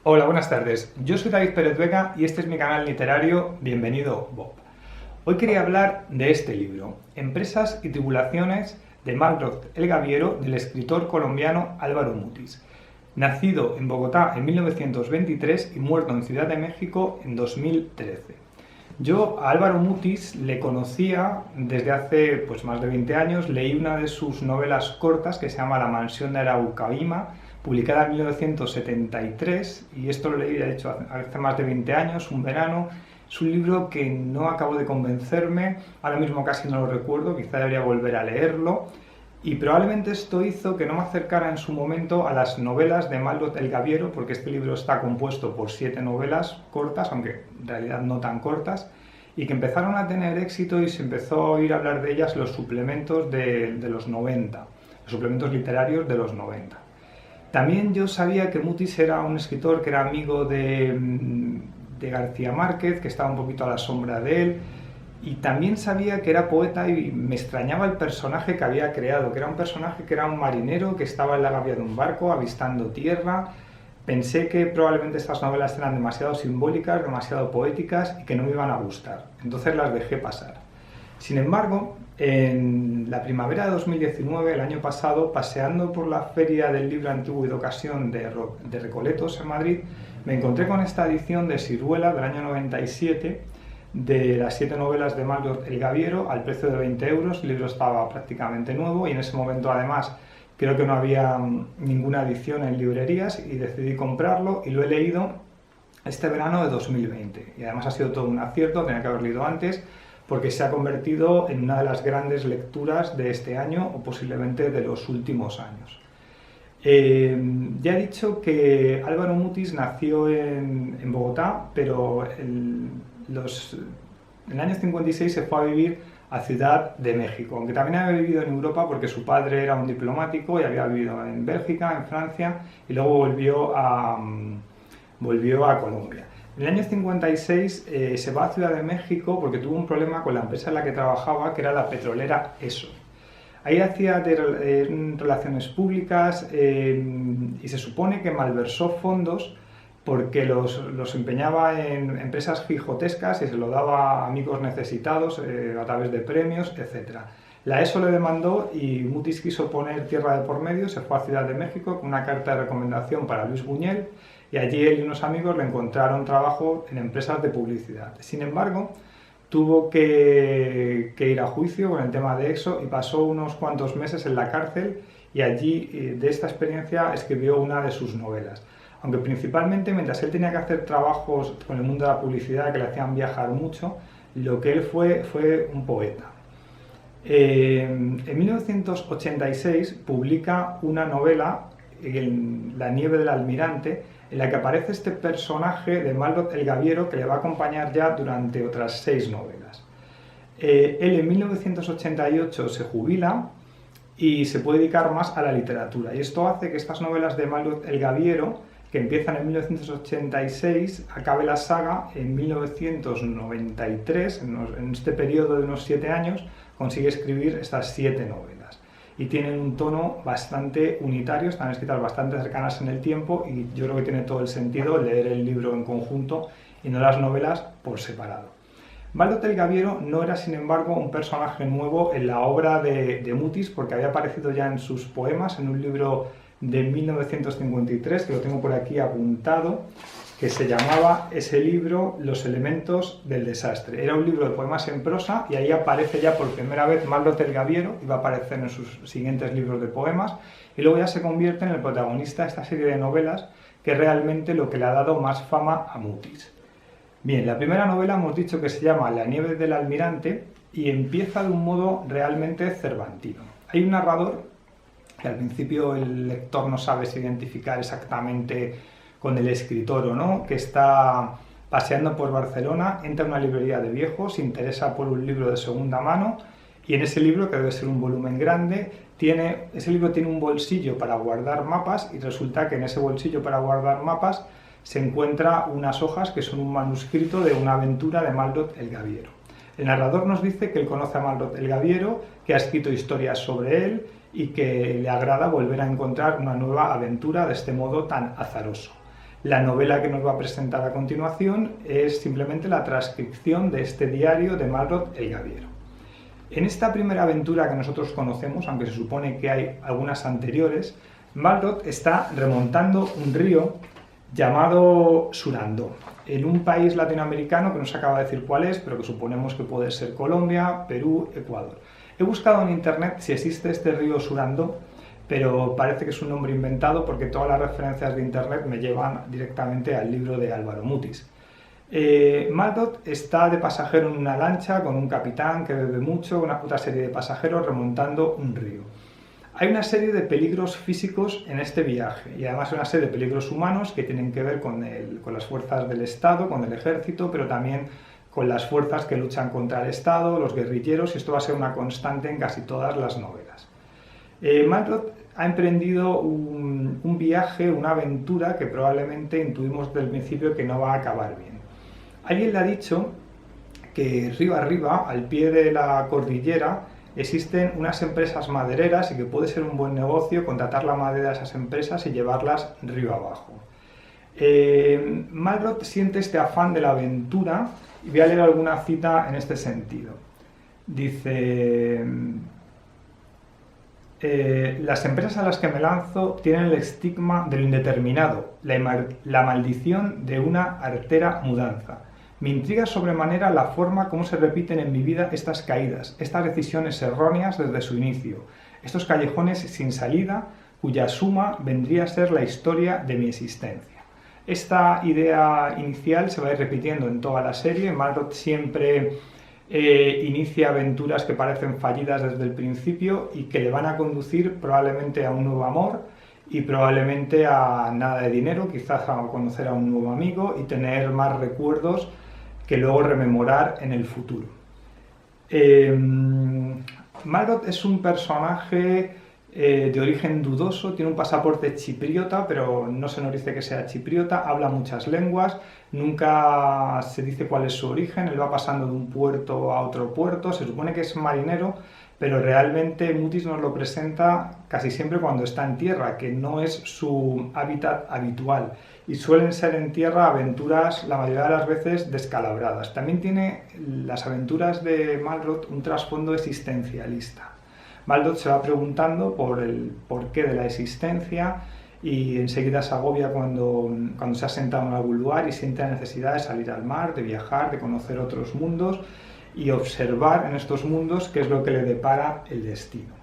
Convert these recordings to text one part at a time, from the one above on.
Hola, buenas tardes. Yo soy David Pérez Vega y este es mi canal literario Bienvenido Bob. Hoy quería hablar de este libro, Empresas y tribulaciones de Malraux el Gaviero, del escritor colombiano Álvaro Mutis. Nacido en Bogotá en 1923 y muerto en Ciudad de México en 2013. Yo a Álvaro Mutis le conocía desde hace más de 20 años. Leí una de sus novelas cortas que se llama La mansión de Araucaima, publicada en 1973, y esto lo leí, de hecho, hace más de 20 años, un verano. Es un libro que no acabo de convencerme, ahora mismo casi no lo recuerdo, quizá debería volver a leerlo, y probablemente esto hizo que no me acercara en su momento a las novelas de Malraux el Gaviero, porque este libro está compuesto por 7 novelas cortas, aunque en realidad no tan cortas, y que empezaron a tener éxito y se empezó a oír hablar de ellas los suplementos de los 90, los suplementos literarios de los 90. También yo sabía que Mutis era un escritor que era amigo de García Márquez, que estaba un poquito a la sombra de él, y también sabía que era poeta y me extrañaba el personaje que había creado, que era un personaje que era un marinero que estaba en la gavia de un barco avistando tierra. Pensé que probablemente estas novelas eran demasiado simbólicas, demasiado poéticas y que no me iban a gustar, entonces las dejé pasar. Sin embargo, en la primavera de 2019, el año pasado, paseando por la Feria del Libro Antiguo y de Ocasión de Recoletos en Madrid, me encontré con esta edición de Siruela del año 97 de las 7 novelas de Malraux el Gaviero al precio de 20 euros. El libro estaba prácticamente nuevo y en ese momento además creo que no había ninguna edición en librerías y decidí comprarlo y lo he leído este verano de 2020 y además ha sido todo un acierto, tenía que haber leído antes porque se ha convertido en una de las grandes lecturas de este año o posiblemente de los últimos años. Ya he dicho que Álvaro Mutis nació en Bogotá, pero en el año 56 se fue a vivir a Ciudad de México, aunque también había vivido en Europa porque su padre era un diplomático y había vivido en Bélgica, en Francia, y luego volvió a Colombia. En el año 56 se va a Ciudad de México porque tuvo un problema con la empresa en la que trabajaba, que era la petrolera ESSO. Ahí hacía relaciones públicas y se supone que malversó fondos porque los empeñaba en empresas gijotescas y se lo daba a amigos necesitados a través de premios, etc. La ESO le demandó y Mutis quiso poner tierra de por medio, se fue a Ciudad de México con una carta de recomendación para Luis Buñuel y allí él y unos amigos le encontraron trabajo en empresas de publicidad. Sin embargo, tuvo que ir a juicio con el tema de ESO y pasó unos cuantos meses en la cárcel y allí de esta experiencia escribió una de sus novelas. Aunque principalmente mientras él tenía que hacer trabajos con el mundo de la publicidad que le hacían viajar mucho, lo que él fue un poeta. En 1986 publica una novela, La nieve del almirante, en la que aparece este personaje de Malraux el Gaviero que le va a acompañar ya durante otras 6 novelas. Él en 1988 se jubila y se puede dedicar más a la literatura, y esto hace que estas novelas de Malraux el Gaviero, que empiezan en 1986, acabe la saga en 1993, en este periodo de unos 7 años, consigue escribir estas 7 novelas. Y tienen un tono bastante unitario, están escritas bastante cercanas en el tiempo y yo creo que tiene todo el sentido leer el libro en conjunto y no las novelas por separado. Malraux el Gaviero no era, sin embargo, un personaje nuevo en la obra de Mutis porque había aparecido ya en sus poemas, en un libro de 1953, que lo tengo por aquí apuntado, que se llamaba ese libro Los elementos del desastre. Era un libro de poemas en prosa y ahí aparece ya por primera vez Malraux el Gaviero y va a aparecer en sus siguientes libros de poemas y luego ya se convierte en el protagonista de esta serie de novelas que es realmente lo que le ha dado más fama a Mutis. Bien, la primera novela hemos dicho que se llama La nieve del almirante y empieza de un modo realmente cervantino. Hay un narrador que al principio el lector no sabe si identificar exactamente con el escritor o no, que está paseando por Barcelona, entra a una librería de viejos, se interesa por un libro de segunda mano y en ese libro, que debe ser un volumen grande, ese libro tiene un bolsillo para guardar mapas y resulta que en ese bolsillo para guardar mapas se encuentra unas hojas que son un manuscrito de una aventura de Malraux el Gaviero. El narrador nos dice que él conoce a Malraux el Gaviero, que ha escrito historias sobre él y que le agrada volver a encontrar una nueva aventura de este modo tan azaroso. La novela que nos va a presentar a continuación es simplemente la transcripción de este diario de Malraux el Gaviero. En esta primera aventura que nosotros conocemos, aunque se supone que hay algunas anteriores, Malraux está remontando un río llamado Surandó, en un país latinoamericano que no se acaba de decir cuál es, pero que suponemos que puede ser Colombia, Perú, Ecuador. He buscado en internet si existe este río Surandó, pero parece que es un nombre inventado porque todas las referencias de internet me llevan directamente al libro de Álvaro Mutis. Malraux está de pasajero en una lancha con un capitán que bebe mucho, una otra serie de pasajeros remontando un río. Hay una serie de peligros físicos en este viaje y además una serie de peligros humanos que tienen que ver con las fuerzas del Estado, con el ejército, pero también con las fuerzas que luchan contra el Estado, los guerrilleros, y esto va a ser una constante en casi todas las novelas. Malraux ha emprendido un viaje, una aventura que probablemente intuimos desde el principio que no va a acabar bien. Alguien le ha dicho que río arriba, al pie de la cordillera, existen unas empresas madereras y que puede ser un buen negocio contratar la madera de esas empresas y llevarlas río abajo. Malraux siente este afán de la aventura y voy a leer alguna cita en este sentido. Dice: las empresas a las que me lanzo tienen el estigma de lo indeterminado, la maldición de una artera mudanza. Me intriga sobremanera la forma como se repiten en mi vida estas caídas, estas decisiones erróneas desde su inicio, estos callejones sin salida, cuya suma vendría a ser la historia de mi existencia. Esta idea inicial se va a ir repitiendo en toda la serie. Malraux siempre inicia aventuras que parecen fallidas desde el principio y que le van a conducir probablemente a un nuevo amor y probablemente a nada de dinero, quizás a conocer a un nuevo amigo y tener más recuerdos que luego rememorar en el futuro. Malraux es un personaje de origen dudoso, tiene un pasaporte chipriota, pero no se nos dice que sea chipriota, habla muchas lenguas, nunca se dice cuál es su origen, él va pasando de un puerto a otro puerto, se supone que es marinero, pero realmente Mutis nos lo presenta casi siempre cuando está en tierra, que no es su hábitat habitual, y suelen ser en tierra aventuras la mayoría de las veces descalabradas. También tiene las aventuras de Malraux un trasfondo existencialista. Malraux se va preguntando por el porqué de la existencia y enseguida se agobia cuando se ha sentado en algún lugar y siente la necesidad de salir al mar, de viajar, de conocer otros mundos y observar en estos mundos qué es lo que le depara el destino.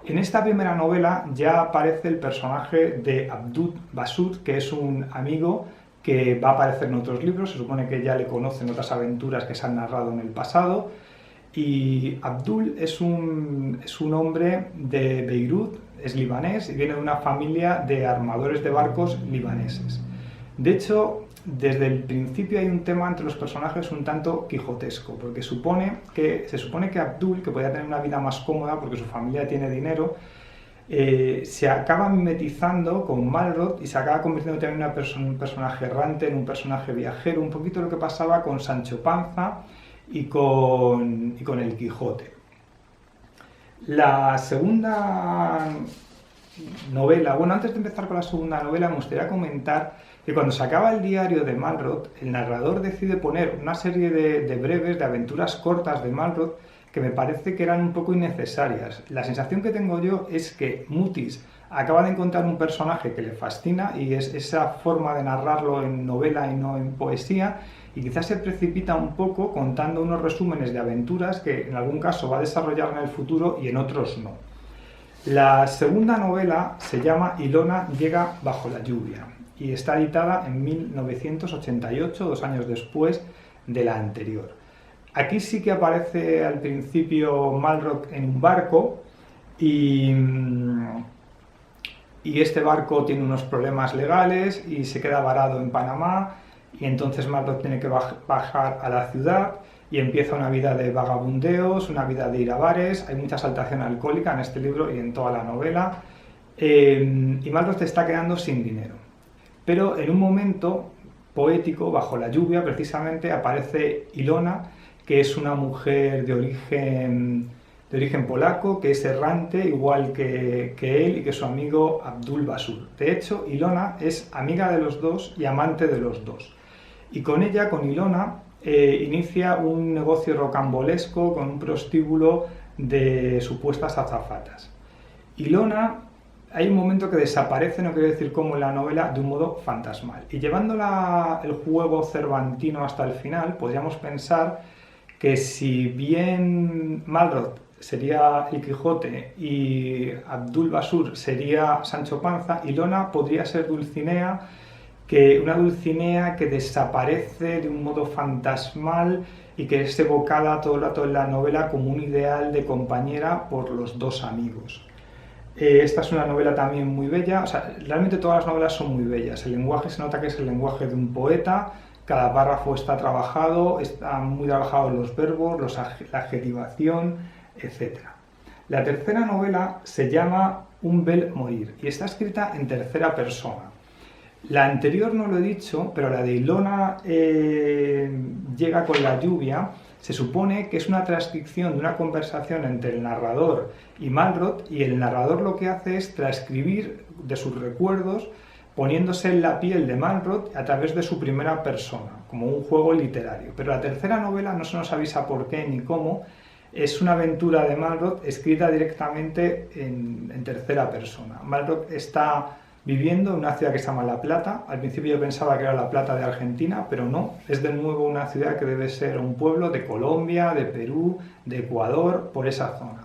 En esta primera novela ya aparece el personaje de Abdul Basud, que es un amigo que va a aparecer en otros libros, se supone que ya le conocen otras aventuras que se han narrado en el pasado, y Abdul es un hombre de Beirut, es libanés y viene de una familia de armadores de barcos libaneses. De hecho, desde el principio hay un tema entre los personajes un tanto quijotesco, porque se supone que Abdul, que podía tener una vida más cómoda porque su familia tiene dinero, se acaba mimetizando con Malraux y se acaba convirtiendo también en un personaje errante, en un personaje viajero, un poquito lo que pasaba con Sancho Panza y con el Quijote. La segunda novela, bueno, antes de empezar con la segunda novela me gustaría comentar que cuando se acaba el diario de Malraux, el narrador decide poner una serie de breves, de aventuras cortas de Malraux que me parece que eran un poco innecesarias. La sensación que tengo yo es que Mutis acaba de encontrar un personaje que le fascina y es esa forma de narrarlo en novela y no en poesía, y quizás se precipita un poco contando unos resúmenes de aventuras que en algún caso va a desarrollar en el futuro y en otros no. La segunda novela se llama Ilona llega bajo la lluvia y está editada en 1988, 2 años después de la anterior. Aquí sí que aparece al principio Malraux en un barco y este barco tiene unos problemas legales y se queda varado en Panamá, y entonces Malraux tiene que bajar a la ciudad y empieza una vida de vagabundeos, una vida de ir a bares. Hay mucha exaltación alcohólica en este libro y en toda la novela, y Malraux te está quedando sin dinero. Pero en un momento poético, bajo la lluvia, precisamente aparece Ilona, que es una mujer de origen de origen polaco, que es errante igual que él y que su amigo Abdul Basur. De hecho, Ilona es amiga de los dos y amante de los dos. Y con ella, con Ilona, inicia un negocio rocambolesco con un prostíbulo de supuestas azafatas. Ilona, hay un momento que desaparece, no quiero decir cómo, en la novela, de un modo fantasmal. Y llevando el juego cervantino hasta el final, podríamos pensar que si bien Malrod sería el Quijote y Abdul Basur sería Sancho Panza, Ilona podría ser Dulcinea, una Dulcinea que desaparece de un modo fantasmal y que es evocada todo el rato en la novela como un ideal de compañera por los dos amigos. Esta es una novela también muy bella, o sea, realmente todas las novelas son muy bellas. El lenguaje se nota que es el lenguaje de un poeta, cada párrafo está trabajado, están muy trabajados los verbos, la adjetivación, etc. La tercera novela se llama Un bel morir y está escrita en tercera persona. La anterior no lo he dicho, pero la de Ilona llega con la lluvia, se supone que es una transcripción de una conversación entre el narrador y Malrod, y el narrador lo que hace es transcribir de sus recuerdos poniéndose en la piel de Malrod a través de su primera persona, como un juego literario. Pero la tercera novela no se nos avisa por qué ni cómo, es una aventura de Malrod escrita directamente en tercera persona. Malrod está viviendo en una ciudad que se llama La Plata. Al principio yo pensaba que era La Plata de Argentina, pero no, es de nuevo una ciudad que debe ser un pueblo de Colombia, de Perú, de Ecuador, por esa zona.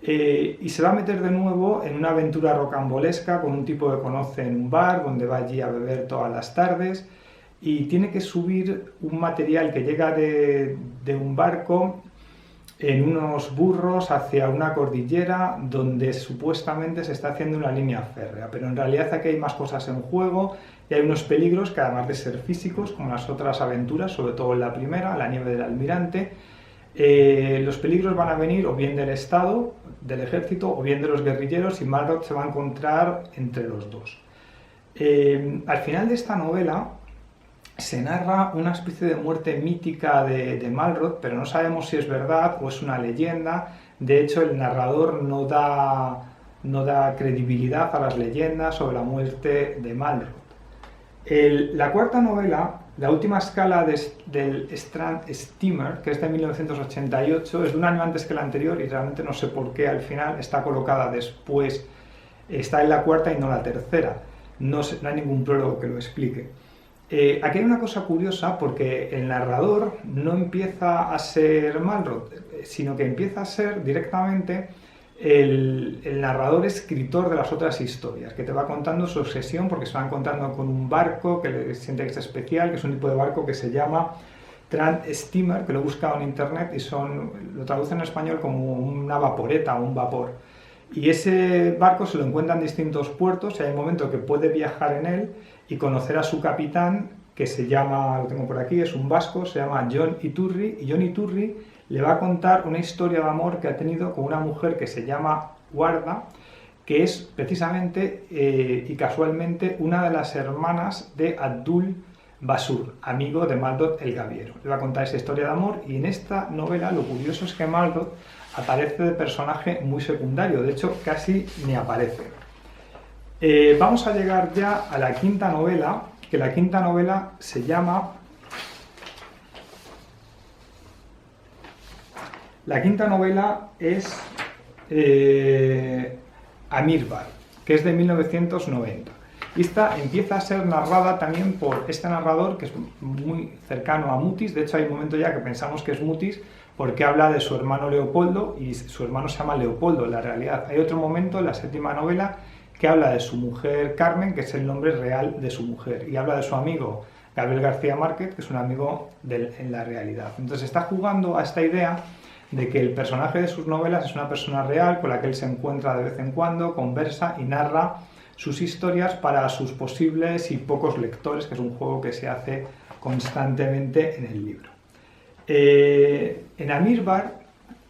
Y se va a meter de nuevo en una aventura rocambolesca con un tipo que conoce en un bar, donde va allí a beber todas las tardes, y tiene que subir un material que llega de un barco en unos burros hacia una cordillera donde supuestamente se está haciendo una línea férrea, pero en realidad aquí hay más cosas en juego y hay unos peligros que, además de ser físicos, como las otras aventuras, sobre todo en la primera, La nieve del almirante, los peligros van a venir o bien del Estado, del ejército, o bien de los guerrilleros, y Malrod se va a encontrar entre los dos. Al final de esta novela se narra una especie de muerte mítica de Malrod, pero no sabemos si es verdad o es una leyenda. De hecho, el narrador no da credibilidad a las leyendas sobre la muerte de Malrod. La cuarta novela, La última escala del Strand Steamer, que es de 1988, es de un año antes que la anterior y realmente no sé por qué al final está colocada después, está en la cuarta y no la tercera. No hay ningún prólogo que lo explique. Aquí hay una cosa curiosa, porque el narrador no empieza a ser Malrod, sino que empieza a ser directamente el narrador escritor de las otras historias, que te va contando su obsesión, porque se va encontrando con un barco que le siente que es especial, que es un tipo de barco que se llama Strand Steamer, que lo he buscado en internet y lo traducen en español como una vaporeta o un vapor. Y ese barco se lo encuentra en distintos puertos y hay un momento que puede viajar en él y conocer a su capitán, que se llama, lo tengo por aquí, es un vasco, se llama Jon Iturri, y Jon Iturri le va a contar una historia de amor que ha tenido con una mujer que se llama Guarda, que es precisamente y casualmente una de las hermanas de Abdul Basur, amigo de Malrod el Gaviero. Le va a contar esa historia de amor, y en esta novela lo curioso es que Malrod aparece de personaje muy secundario, de hecho casi ni aparece. Vamos a llegar ya a la quinta novela, que la quinta novela se llama... La quinta novela es Amirbar, que es de 1990. Y esta empieza a ser narrada también por este narrador, que es muy cercano a Mutis. De hecho, hay un momento ya que pensamos que es Mutis, porque habla de su hermano Leopoldo, y su hermano se llama Leopoldo en la realidad. Hay otro momento en la séptima novela que habla de su mujer Carmen, que es el nombre real de su mujer, y habla de su amigo Gabriel García Márquez, que es un amigo en la realidad. Entonces está jugando a esta idea de que el personaje de sus novelas es una persona real con la que él se encuentra de vez en cuando, conversa y narra sus historias para sus posibles y pocos lectores, que es un juego que se hace constantemente en el libro. En Amirbar,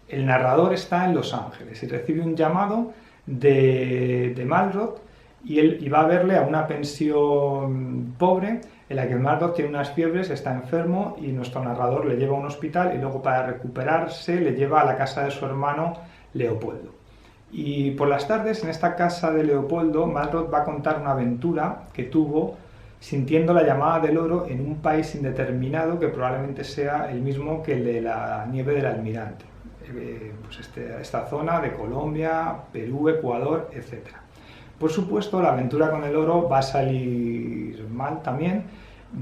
el narrador está en Los Ángeles y recibe un llamado de Malrod, y él va a verle a una pensión pobre en la que Maldoror tiene unas fiebres, está enfermo y nuestro narrador le lleva a un hospital y luego para recuperarse le lleva a la casa de su hermano Leopoldo. Y por las tardes en esta casa de Leopoldo, Maldoror va a contar una aventura que tuvo sintiendo la llamada del oro en un país indeterminado que probablemente sea el mismo que el de la nieve del Almirante. Pues esta zona de Colombia, Perú, Ecuador, etc. Por supuesto, la aventura con el oro va a salir mal también,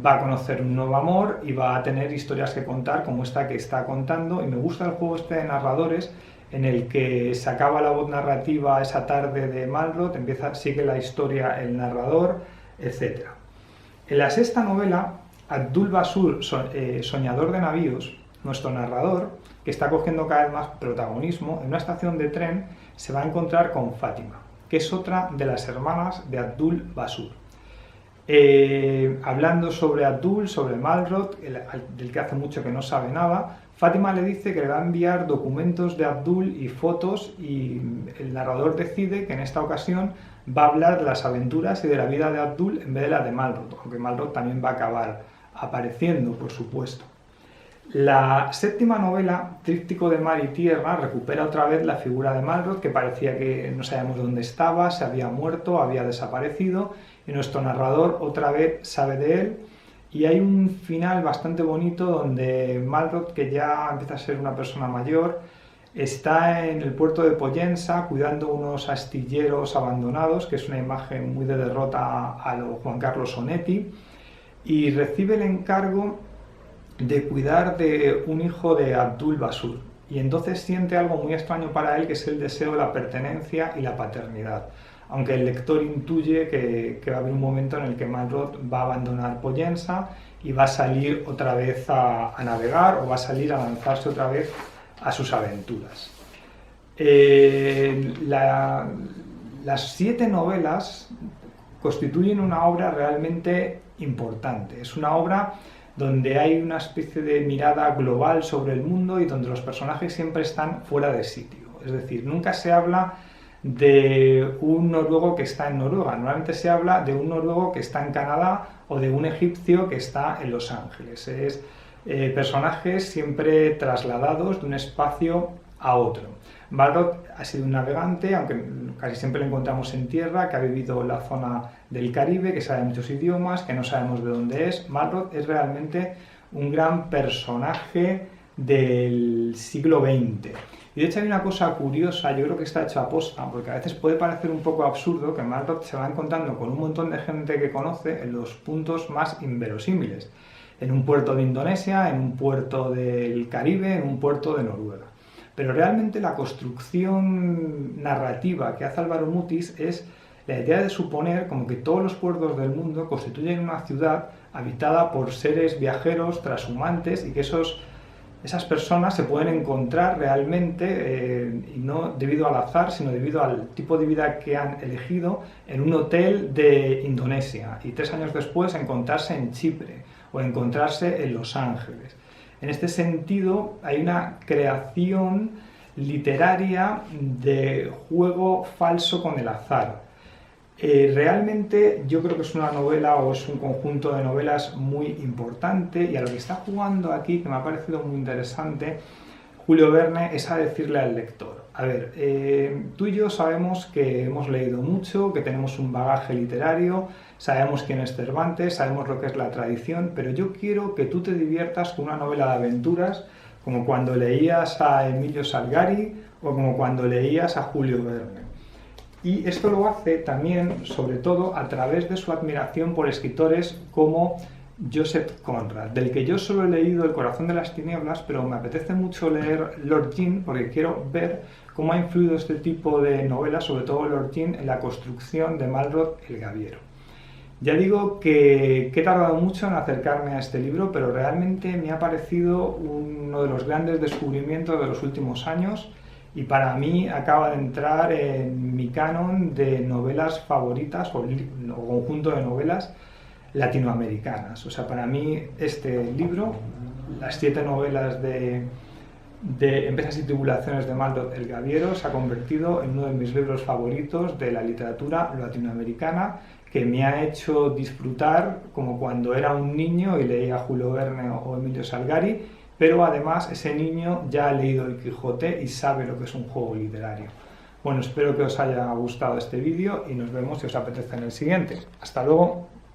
va a conocer un nuevo amor y va a tener historias que contar como esta que está contando, y me gusta el juego este de narradores en el que se acaba la voz narrativa esa tarde de Maldoror, sigue la historia el narrador, etc. En la sexta novela, Abdul-Basur, soñador de navíos, nuestro narrador, que está cogiendo cada vez más protagonismo, en una estación de tren se va a encontrar con Fátima, que es otra de las hermanas de Abdul-Basur. Hablando sobre Abdul, sobre Maldoror, del que hace mucho que no sabe nada, Fátima le dice que le va a enviar documentos de Abdul y fotos, y el narrador decide que en esta ocasión va a hablar de las aventuras y de la vida de Abdul en vez de la de Maldoror, aunque Maldoror también va a acabar apareciendo, por supuesto. La séptima novela, Tríptico de Mar y Tierra, recupera otra vez la figura de Maldoror, que parecía que no sabíamos dónde estaba, se había muerto, había desaparecido, y nuestro narrador otra vez sabe de él. Y hay un final bastante bonito donde Maldoror, que ya empieza a ser una persona mayor, está en el puerto de Pollensa cuidando unos astilleros abandonados, que es una imagen muy de derrota a lo Juan Carlos Onetti, y recibe el encargo de cuidar de un hijo de Abdul-Basur. Y entonces siente algo muy extraño para él, que es el deseo de la pertenencia y la paternidad. Aunque el lector intuye que va a haber un momento en el que Maldoror va a abandonar Pollensa y va a salir otra vez a navegar, o va a salir a lanzarse otra vez a sus aventuras. Las 7 novelas constituyen una obra realmente importante. Es una obra donde hay una especie de mirada global sobre el mundo y donde los personajes siempre están fuera de sitio. Es decir, nunca se habla de un noruego que está en Noruega, normalmente se habla de un noruego que está en Canadá o de un egipcio que está en Los Ángeles. Personajes siempre trasladados de un espacio a otro. Maldoror ha sido un navegante, aunque casi siempre lo encontramos en tierra, que ha vivido en la zona del Caribe, que sabe muchos idiomas, que no sabemos de dónde es. Maldoror es realmente un gran personaje del siglo XX. Y de hecho hay una cosa curiosa, yo creo que está hecho a posta, porque a veces puede parecer un poco absurdo que Maldoror se va encontrando con un montón de gente que conoce en los puntos más inverosímiles. En un puerto de Indonesia, en un puerto del Caribe, en un puerto de Noruega. Pero realmente la construcción narrativa que hace Álvaro Mutis es la idea de suponer como que todos los puertos del mundo constituyen una ciudad habitada por seres viajeros, trashumantes, y que esas personas se pueden encontrar realmente, y no debido al azar, sino debido al tipo de vida que han elegido, en un hotel de Indonesia, y 3 años después encontrarse en Chipre o encontrarse en Los Ángeles. En este sentido, hay una creación literaria de juego falso con el azar. Realmente yo creo que es una novela, o es un conjunto de novelas muy importante, y a lo que está jugando aquí, que me ha parecido muy interesante, Julio Verne, es a decirle al lector: a ver, tú y yo sabemos que hemos leído mucho, que tenemos un bagaje literario, sabemos quién es Cervantes, sabemos lo que es la tradición, pero yo quiero que tú te diviertas con una novela de aventuras, como cuando leías a Emilio Salgari o como cuando leías a Julio Verne. Y esto lo hace también, sobre todo, a través de su admiración por escritores como Joseph Conrad, del que yo solo he leído El corazón de las tinieblas, pero me apetece mucho leer Lord Jim porque quiero ver cómo ha influido este tipo de novelas, sobre todo Lord Jim, en la construcción de Maldoror el Gaviero. Ya digo que he tardado mucho en acercarme a este libro, pero realmente me ha parecido uno de los grandes descubrimientos de los últimos años, y para mí acaba de entrar en mi canon de novelas favoritas o conjunto de novelas latinoamericanas. O sea, para mí este libro, las 7 novelas de Empresas y Tribulaciones de Maldoror el Gaviero, se ha convertido en uno de mis libros favoritos de la literatura latinoamericana, que me ha hecho disfrutar como cuando era un niño y leía Julio Verne o Emilio Salgari, pero además ese niño ya ha leído El Quijote y sabe lo que es un juego literario. Bueno, espero que os haya gustado este vídeo y nos vemos si os apetece en el siguiente. Hasta luego.